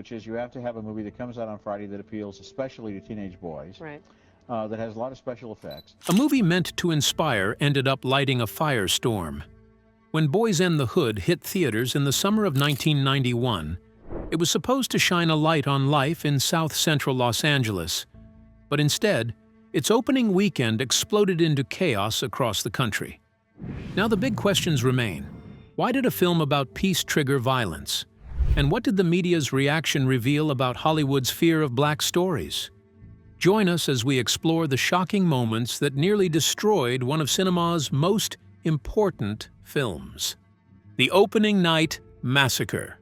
which is you have to have a movie that comes out on Friday that appeals especially to teenage boys. Right. That has a lot of special effects. A movie meant to inspire ended up lighting a firestorm. When Boyz N the Hood hit theaters in the summer of 1991, it was supposed to shine a light on life in South Central Los Angeles. But instead, its opening weekend exploded into chaos across the country. Now the big questions remain. Why did a film about peace trigger violence? And what did the media's reaction reveal about Hollywood's fear of black stories? Join us as we explore the shocking moments that nearly destroyed one of cinema's most important films. The opening night massacre.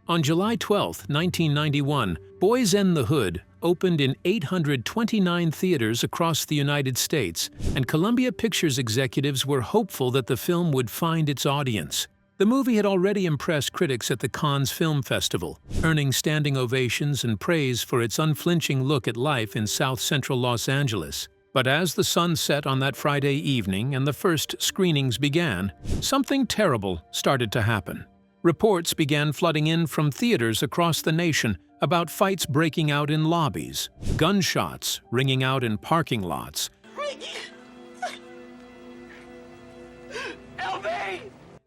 On July 12, 1991, Boyz N the Hood opened in 829 theaters across the United States, and Columbia Pictures executives were hopeful that the film would find its audience. The movie had already impressed critics at the Cannes Film Festival, earning standing ovations and praise for its unflinching look at life in South Central Los Angeles. But as the sun set on that Friday evening and the first screenings began, something terrible started to happen. Reports began flooding in from theaters across the nation about fights breaking out in lobbies, gunshots ringing out in parking lots,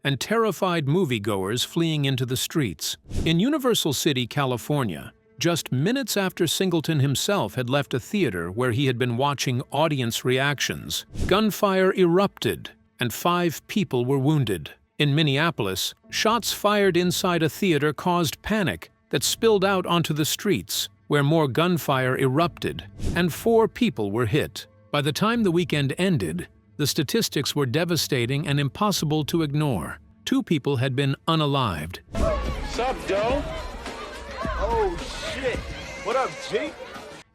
and terrified moviegoers fleeing into the streets. In Universal City, California, just minutes after Singleton himself had left a theater where he had been watching audience reactions, gunfire erupted and 5 people were wounded. In Minneapolis, shots fired inside a theater caused panic that spilled out onto the streets, where more gunfire erupted, and 4 people were hit. By the time the weekend ended, the statistics were devastating and impossible to ignore. 2 people had been unalived. Sup, Doe? Oh, shit. What up, G?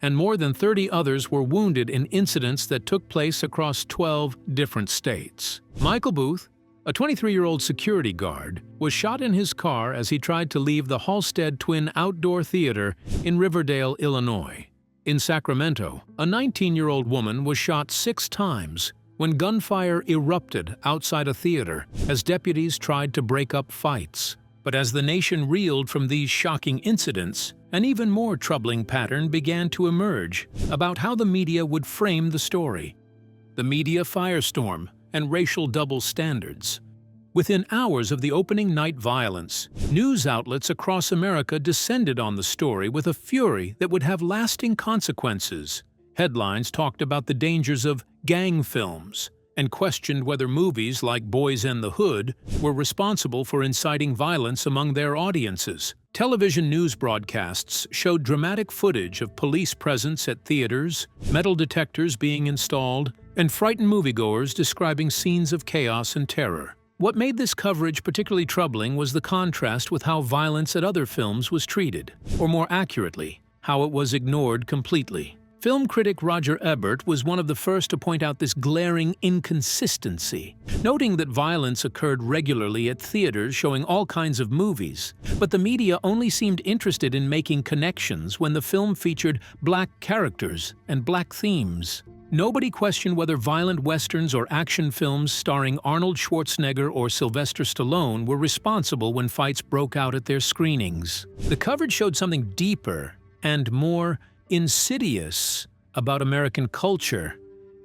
And more than 30 others were wounded in incidents that took place across 12 different states. Michael Booth, a 23-year-old security guard, was shot in his car as he tried to leave the Halstead Twin Outdoor Theater in Riverdale, Illinois. In Sacramento, a 19-year-old woman was shot 6 times when gunfire erupted outside a theater as deputies tried to break up fights. But as the nation reeled from these shocking incidents, an even more troubling pattern began to emerge about how the media would frame the story. The media firestorm and racial double standards. Within hours of the opening night violence, news outlets across America descended on the story with a fury that would have lasting consequences. Headlines talked about the dangers of gang films and questioned whether movies like Boyz N the Hood were responsible for inciting violence among their audiences. Television news broadcasts showed dramatic footage of police presence at theaters, metal detectors being installed, and frightened moviegoers describing scenes of chaos and terror. What made this coverage particularly troubling was the contrast with how violence at other films was treated, or more accurately, how it was ignored completely. Film critic Roger Ebert was one of the first to point out this glaring inconsistency, noting that violence occurred regularly at theaters showing all kinds of movies, but the media only seemed interested in making connections when the film featured black characters and black themes. Nobody questioned whether violent westerns or action films starring Arnold Schwarzenegger or Sylvester Stallone were responsible when fights broke out at their screenings. The coverage showed something deeper and more insidious about American culture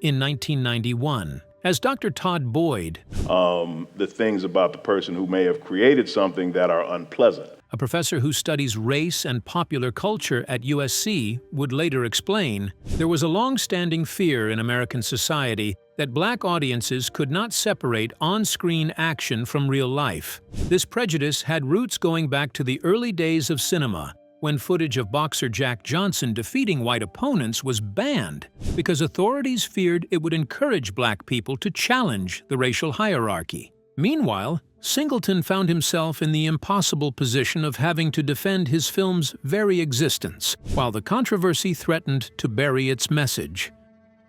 in 1991. As Dr. Todd Boyd, the things about the person who may have created something that are unpleasant. a professor who studies race and popular culture at USC, would later explain, there was a long-standing fear in American society that black audiences could not separate on-screen action from real life. This prejudice had roots going back to the early days of cinema, when footage of boxer Jack Johnson defeating white opponents was banned because authorities feared it would encourage black people to challenge the racial hierarchy. Meanwhile, Singleton found himself in the impossible position of having to defend his film's very existence, while the controversy threatened to bury its message.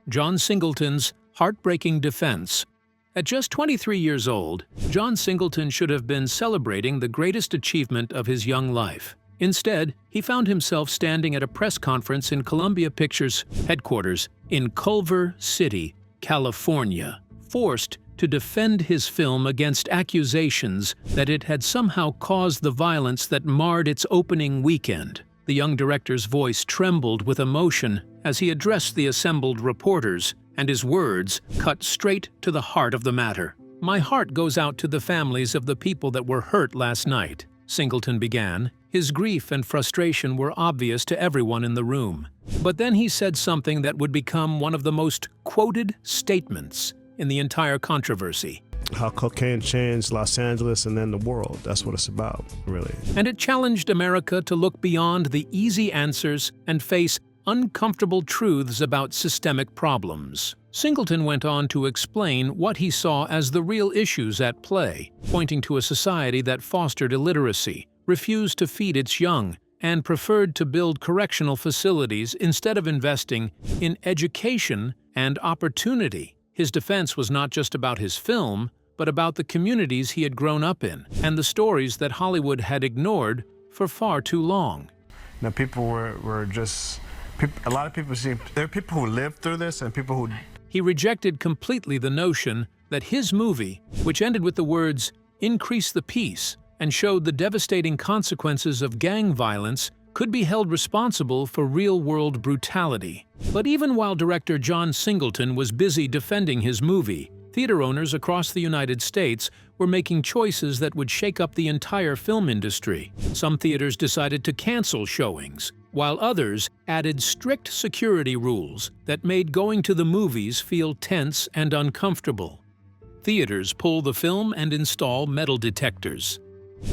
John Singleton's heartbreaking defense. At just 23 years old, John Singleton should have been celebrating the greatest achievement of his young life. Instead, he found himself standing at a press conference in Columbia Pictures' headquarters in Culver City, California, forced to defend his film against accusations that it had somehow caused the violence that marred its opening weekend. The young director's voice trembled with emotion as he addressed the assembled reporters, and his words cut straight to the heart of the matter. "My heart goes out to the families of the people that were hurt last night," Singleton began. His grief and frustration were obvious to everyone in the room. But then he said something that would become one of the most quoted statements in the entire controversy. How cocaine changed Los Angeles and then the world. That's what it's about, really. And it challenged America to look beyond the easy answers and face uncomfortable truths about systemic problems. Singleton went on to explain what he saw as the real issues at play, pointing to a society that fostered illiteracy, refused to feed its young, and preferred to build correctional facilities instead of investing in education and opportunity. His defense was not just about his film, but about the communities he had grown up in, and the stories that Hollywood had ignored for far too long. Now, people were just... a lot of people see... There are people who lived through this and people who... He rejected completely the notion that his movie, which ended with the words, "Increase the peace," and showed the devastating consequences of gang violence, could be held responsible for real-world brutality. But even while director John Singleton was busy defending his movie, theater owners across the United States were making choices that would shake up the entire film industry. Some theaters decided to cancel showings, while others added strict security rules that made going to the movies feel tense and uncomfortable. Theaters pull the film and install metal detectors.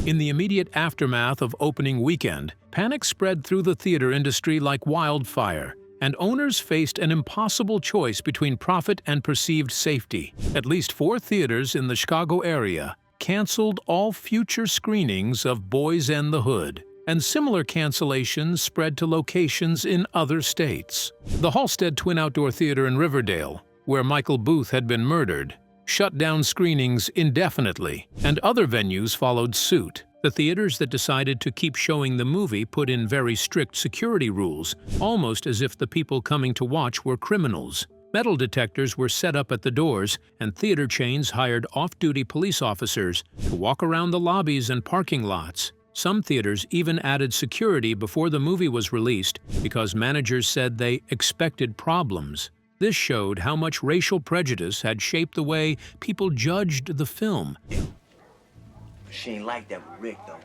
In the immediate aftermath of opening weekend, panic spread through the theater industry like wildfire, and owners faced an impossible choice between profit and perceived safety. At least 4 theaters in the Chicago area canceled all future screenings of Boyz N the Hood, and similar cancellations spread to locations in other states. The Halstead Twin Outdoor Theater in Riverdale, where Michael Booth had been murdered, shut down screenings indefinitely, and other venues followed suit. The theaters that decided to keep showing the movie put in very strict security rules, almost as if the people coming to watch were criminals. Metal detectors were set up at the doors, and theater chains hired off-duty police officers to walk around the lobbies and parking lots. Some theaters even added security before the movie was released because managers said they expected problems. This showed how much racial prejudice had shaped the way people judged the film. She ain't like that with Rick, though.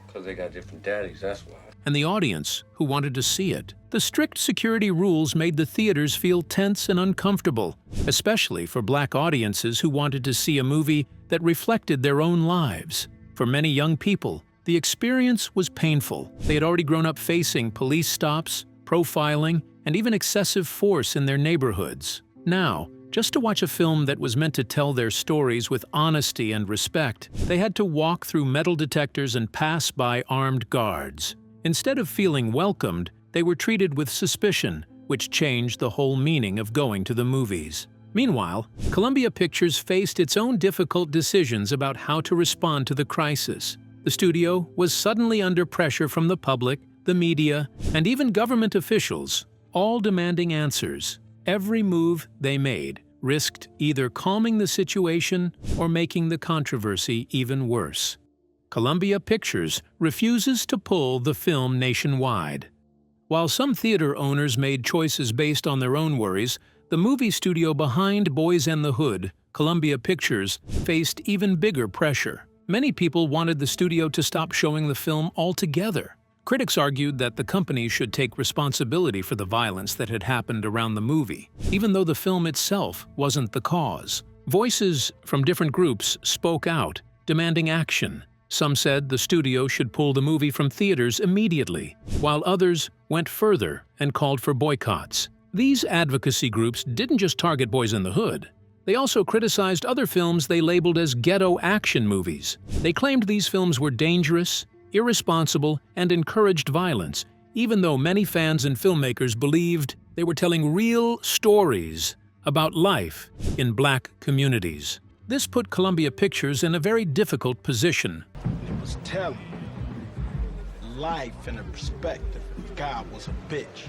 Because they got different daddies, that's why. And the audience who wanted to see it. The strict security rules made the theaters feel tense and uncomfortable, especially for black audiences who wanted to see a movie that reflected their own lives. For many young people, the experience was painful. They had already grown up facing police stops, profiling, and even excessive force in their neighborhoods. Now, just to watch a film that was meant to tell their stories with honesty and respect, they had to walk through metal detectors and pass by armed guards. Instead of feeling welcomed, they were treated with suspicion, which changed the whole meaning of going to the movies. Meanwhile, Columbia Pictures faced its own difficult decisions about how to respond to the crisis. The studio was suddenly under pressure from the public, the media, and even government officials, all demanding answers. Every move they made risked either calming the situation or making the controversy even worse. Columbia Pictures refuses to pull the film nationwide. While some theater owners made choices based on their own worries, the movie studio behind Boyz N the Hood, Columbia Pictures, faced even bigger pressure. Many people wanted the studio to stop showing the film altogether. Critics argued that the company should take responsibility for the violence that had happened around the movie, even though the film itself wasn't the cause. Voices from different groups spoke out, demanding action. Some said the studio should pull the movie from theaters immediately, while others went further and called for boycotts. These advocacy groups didn't just target Boyz N the Hood. They also criticized other films they labeled as ghetto action movies. They claimed these films were dangerous, irresponsible, and encouraged violence, even though many fans and filmmakers believed they were telling real stories about life in black communities. This put Columbia Pictures in a very difficult position. It was telling life in a perspective. God was a bitch.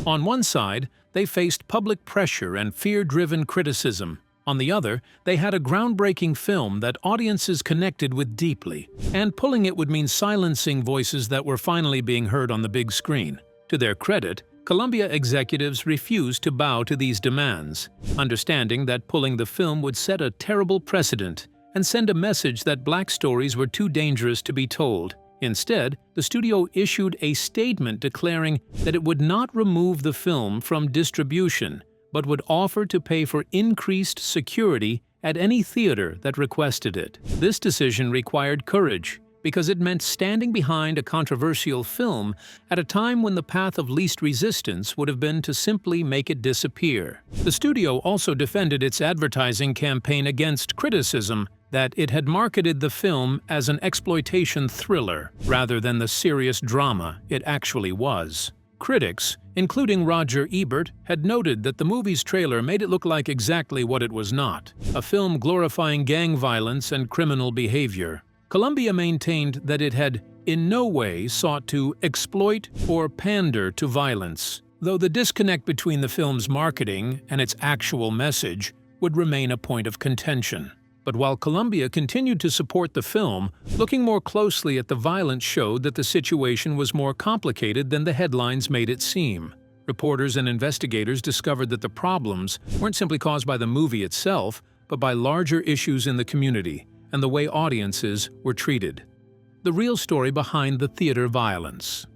On one side, they faced public pressure and fear-driven criticism. On the other, they had a groundbreaking film that audiences connected with deeply, and pulling it would mean silencing voices that were finally being heard on the big screen. To their credit, Columbia executives refused to bow to these demands, understanding that pulling the film would set a terrible precedent and send a message that black stories were too dangerous to be told. Instead, the studio issued a statement declaring that it would not remove the film from distribution, but would offer to pay for increased security at any theater that requested it. This decision required courage, because it meant standing behind a controversial film at a time when the path of least resistance would have been to simply make it disappear. The studio also defended its advertising campaign against criticism that it had marketed the film as an exploitation thriller rather than the serious drama it actually was. Critics, including Roger Ebert, had noted that the movie's trailer made it look like exactly what it was not, a film glorifying gang violence and criminal behavior. Columbia maintained that it had in no way sought to exploit or pander to violence, though the disconnect between the film's marketing and its actual message would remain a point of contention. But while Columbia continued to support the film, looking more closely at the violence showed that the situation was more complicated than the headlines made it seem. Reporters and investigators discovered that the problems weren't simply caused by the movie itself, but by larger issues in the community and the way audiences were treated. The real story behind the theater violence.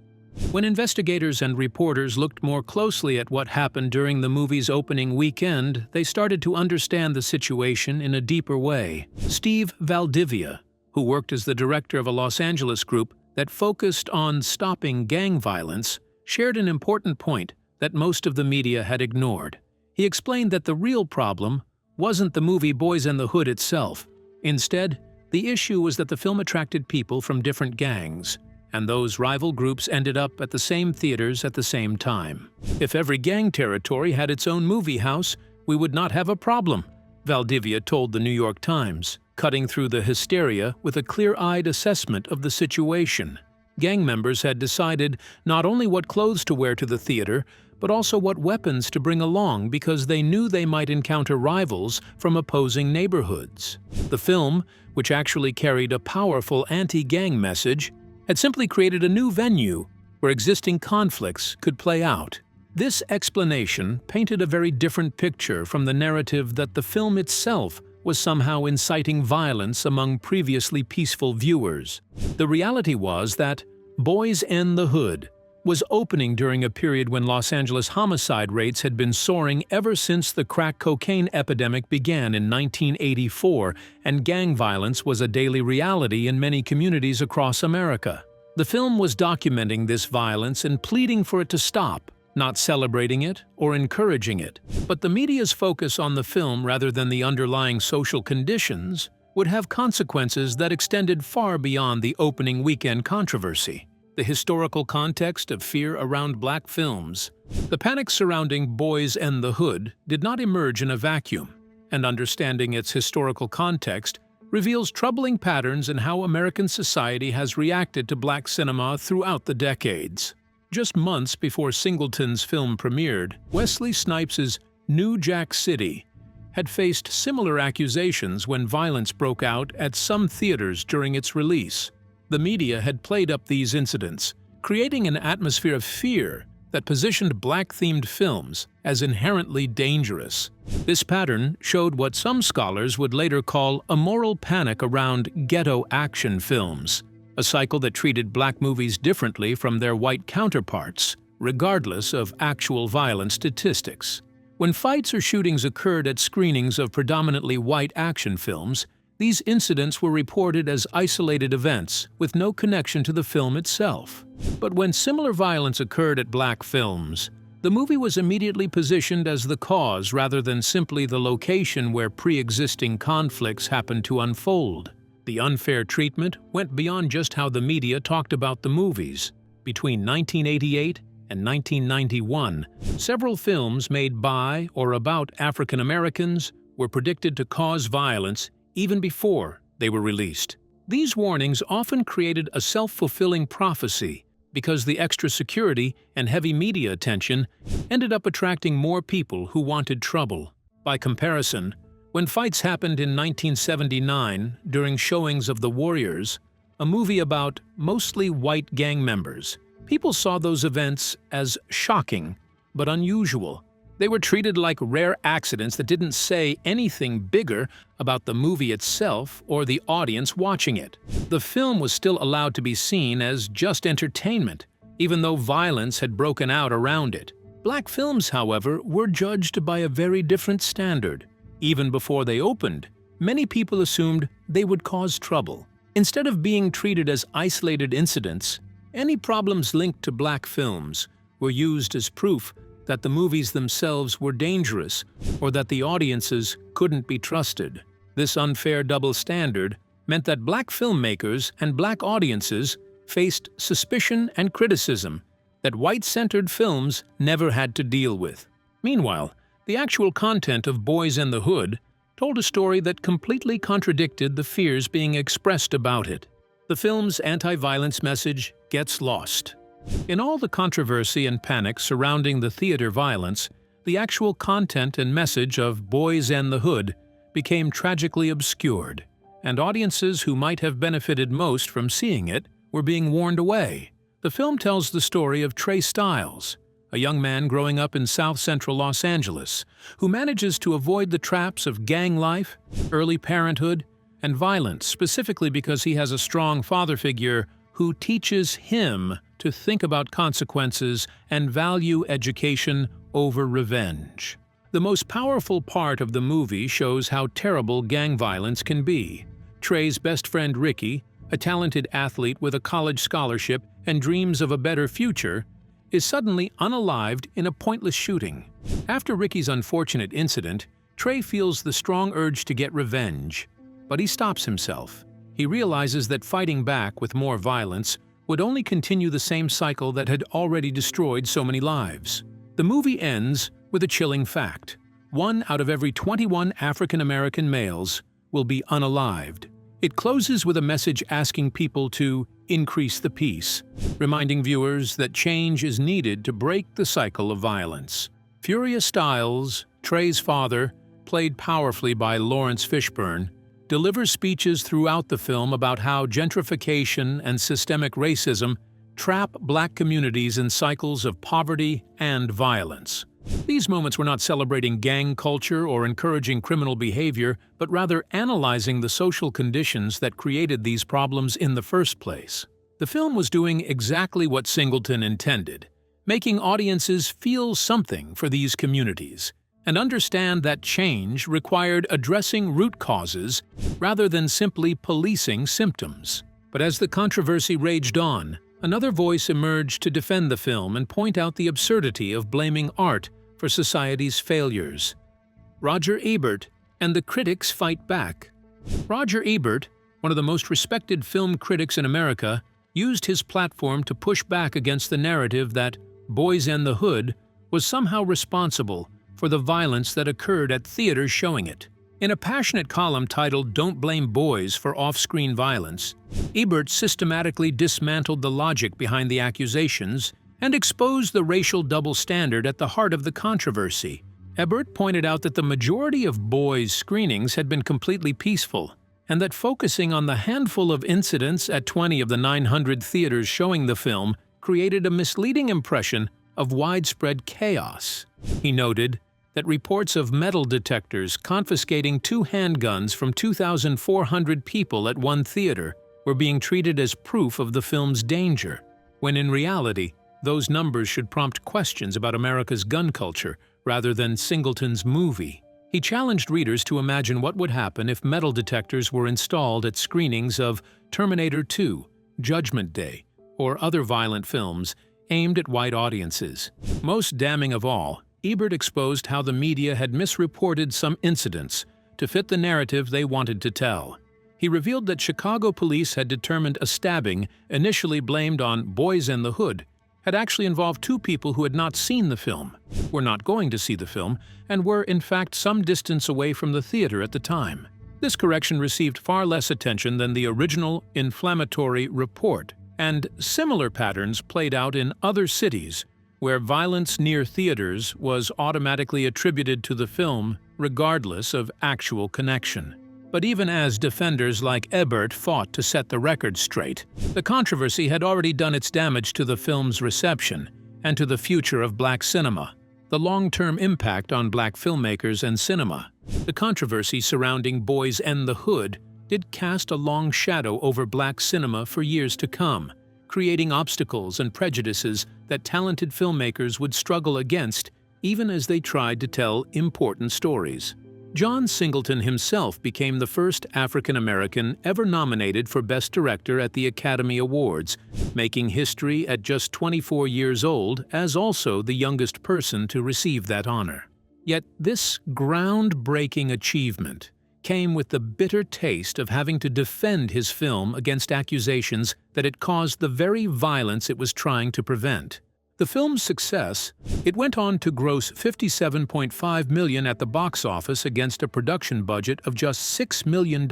When investigators and reporters looked more closely at what happened during the movie's opening weekend, they started to understand the situation in a deeper way. Steve Valdivia, who worked as the director of a Los Angeles group that focused on stopping gang violence, shared an important point that most of the media had ignored. He explained that the real problem wasn't the movie Boyz N the Hood itself. Instead, the issue was that the film attracted people from different gangs, and those rival groups ended up at the same theaters at the same time. If every gang territory had its own movie house, we would not have a problem, Valdivia told the New York Times, cutting through the hysteria with a clear-eyed assessment of the situation. Gang members had decided not only what clothes to wear to the theater, but also what weapons to bring along because they knew they might encounter rivals from opposing neighborhoods. The film, which actually carried a powerful anti-gang message, had simply created a new venue where existing conflicts could play out. This explanation painted a very different picture from the narrative that the film itself was somehow inciting violence among previously peaceful viewers. The reality was that Boyz N the Hood was opening during a period when Los Angeles homicide rates had been soaring ever since the crack cocaine epidemic began in 1984, and gang violence was a daily reality in many communities across America. The film was documenting this violence and pleading for it to stop, not celebrating it or encouraging it. But the media's focus on the film rather than the underlying social conditions would have consequences that extended far beyond the opening weekend controversy. The historical context of fear around black films. The panic surrounding Boyz N the Hood did not emerge in a vacuum, and understanding its historical context reveals troubling patterns in how American society has reacted to black cinema throughout the decades. Just months before Singleton's film premiered, Wesley Snipes' New Jack City had faced similar accusations when violence broke out at some theaters during its release. The media had played up these incidents, creating an atmosphere of fear that positioned black-themed films as inherently dangerous. This pattern showed what some scholars would later call a moral panic around ghetto action films, a cycle that treated black movies differently from their white counterparts, regardless of actual violence statistics. When fights or shootings occurred at screenings of predominantly white action films, these incidents were reported as isolated events with no connection to the film itself. But when similar violence occurred at black films, the movie was immediately positioned as the cause rather than simply the location where pre-existing conflicts happened to unfold. The unfair treatment went beyond just how the media talked about the movies. Between 1988 and 1991, several films made by or about African Americans were predicted to cause violence even before they were released. These warnings often created a self-fulfilling prophecy because the extra security and heavy media attention ended up attracting more people who wanted trouble. By comparison, When fights happened in 1979 during showings of The Warriors, a movie about mostly white gang members, people saw those events as shocking but unusual. They were treated like rare accidents that didn't say anything bigger about the movie itself or the audience watching it. The film was still allowed to be seen as just entertainment, even though violence had broken out around it. Black films, however, were judged by a very different standard. Even before they opened, many people assumed they would cause trouble. Instead of being treated as isolated incidents, any problems linked to black films were used as proof that the movies themselves were dangerous or that the audiences couldn't be trusted. This unfair double standard meant that black filmmakers and black audiences faced suspicion and criticism that white-centered films never had to deal with. Meanwhile, the actual content of Boyz N the Hood told a story that completely contradicted the fears being expressed about it. The film's anti-violence message gets lost. In all the controversy and panic surrounding the theater violence, the actual content and message of Boyz N the Hood became tragically obscured, and audiences who might have benefited most from seeing it were being warned away. The film tells the story of Trey Styles, a young man growing up in south-central Los Angeles, who manages to avoid the traps of gang life, early parenthood, and violence, specifically because he has a strong father figure who teaches him to think about consequences and value education over revenge. The most powerful part of the movie shows how terrible gang violence can be. Trey's best friend Ricky, a talented athlete with a college scholarship and dreams of a better future, is suddenly unalived in a pointless shooting. After Ricky's unfortunate incident, Trey feels the strong urge to get revenge, but he stops himself. He realizes that fighting back with more violence would only continue the same cycle that had already destroyed so many lives. The movie ends with a chilling fact. 1 out of every 21 African-American males will be unalived. It closes with a message asking people to increase the peace, reminding viewers that change is needed to break the cycle of violence. Furious Styles, Trey's father, played powerfully by Lawrence Fishburne, delivers speeches throughout the film about how gentrification and systemic racism trap black communities in cycles of poverty and violence. These moments were not celebrating gang culture or encouraging criminal behavior, but rather analyzing the social conditions that created these problems in the first place. The film was doing exactly what Singleton intended, making audiences feel something for these communities and understand that change required addressing root causes rather than simply policing symptoms. But as the controversy raged on, another voice emerged to defend the film and point out the absurdity of blaming art for society's failures. Roger Ebert and the critics fight back. Roger Ebert, one of the most respected film critics in America, used his platform to push back against the narrative that Boyz N the Hood was somehow responsible for the violence that occurred at theaters showing it. In a passionate column titled "Don't Blame Boys for Off-Screen Violence," Ebert systematically dismantled the logic behind the accusations and exposed the racial double standard at the heart of the controversy. Ebert pointed out that the majority of Boyz screenings had been completely peaceful, and that focusing on the handful of incidents at 20 of the 900 theaters showing the film created a misleading impression of widespread chaos. He noted that reports of metal detectors confiscating 2 handguns from 2,400 people at one theater were being treated as proof of the film's danger, when in reality, those numbers should prompt questions about America's gun culture rather than Singleton's movie. He challenged readers to imagine what would happen if metal detectors were installed at screenings of Terminator 2, Judgment Day, or other violent films aimed at white audiences. Most damning of all, Ebert exposed how the media had misreported some incidents to fit the narrative they wanted to tell. He revealed that Chicago police had determined a stabbing, initially blamed on Boyz N the Hood, had actually involved 2 people who had not seen the film, were not going to see the film, and were in fact some distance away from the theater at the time. This correction received far less attention than the original inflammatory report, and similar patterns played out in other cities where violence near theaters was automatically attributed to the film regardless of actual connection. But even as defenders like Ebert fought to set the record straight, the controversy had already done its damage to the film's reception and to the future of black cinema. The long-term impact on black filmmakers and cinema. The controversy surrounding Boyz N the Hood did cast a long shadow over black cinema for years to come, creating obstacles and prejudices that talented filmmakers would struggle against even as they tried to tell important stories. John Singleton himself became the first African-American ever nominated for Best Director at the Academy Awards, making history at just 24 years old as also the youngest person to receive that honor. Yet this groundbreaking achievement came with the bitter taste of having to defend his film against accusations that it caused the very violence it was trying to prevent. The film's success, it went on to gross $57.5 million at the box office against a production budget of just $6 million,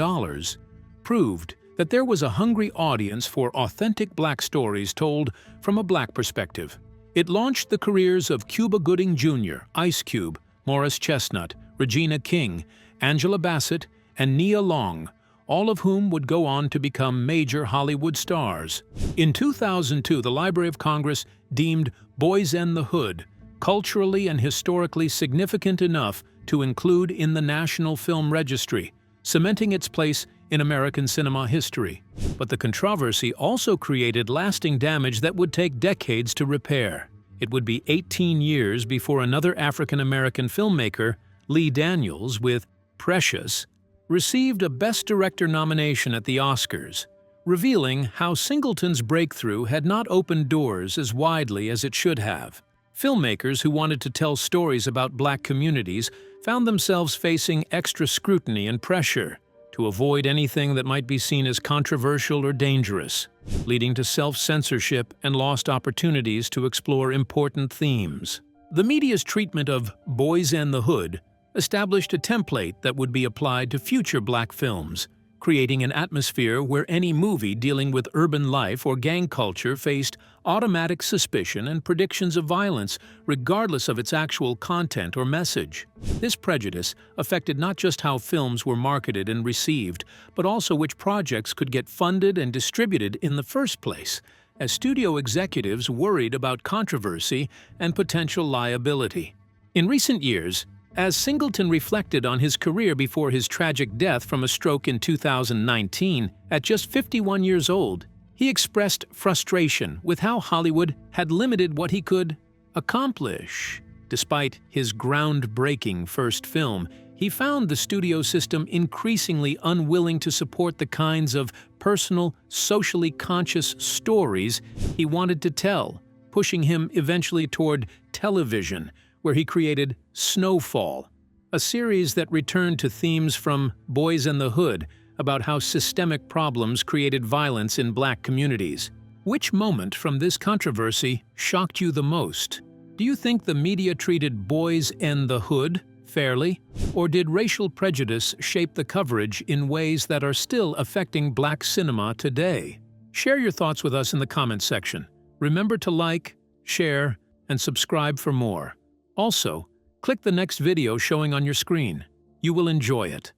proved that there was a hungry audience for authentic black stories told from a black perspective. It launched the careers of Cuba Gooding Jr., Ice Cube, Morris Chestnut, Regina King, Angela Bassett, and Nia Long, all of whom would go on to become major Hollywood stars. In 2002, the Library of Congress deemed Boyz N the Hood culturally and historically significant enough to include in the National Film Registry, cementing its place in American cinema history. But the controversy also created lasting damage that would take decades to repair. It would be 18 years before another African-American filmmaker, Lee Daniels, with Precious, received a Best Director nomination at the Oscars, revealing how Singleton's breakthrough had not opened doors as widely as it should have. Filmmakers who wanted to tell stories about black communities found themselves facing extra scrutiny and pressure to avoid anything that might be seen as controversial or dangerous, leading to self-censorship and lost opportunities to explore important themes. The media's treatment of Boyz N the Hood established a template that would be applied to future black films, creating an atmosphere where any movie dealing with urban life or gang culture faced automatic suspicion and predictions of violence, regardless of its actual content or message. This prejudice affected not just how films were marketed and received, but also which projects could get funded and distributed in the first place, as studio executives worried about controversy and potential liability. In recent years, as Singleton reflected on his career before his tragic death from a stroke in 2019, at just 51 years old, he expressed frustration with how Hollywood had limited what he could accomplish. Despite his groundbreaking first film, he found the studio system increasingly unwilling to support the kinds of personal, socially conscious stories he wanted to tell, pushing him eventually toward television, where he created Snowfall, a series that returned to themes from Boyz N the Hood about how systemic problems created violence in black communities. Which moment from this controversy shocked you the most? Do you think the media treated Boyz N the Hood fairly, or did racial prejudice shape the coverage in ways that are still affecting black cinema today? Share your thoughts with us in the comments section. Remember to like, share, and subscribe for more. Also, click the next video showing on your screen. You will enjoy it.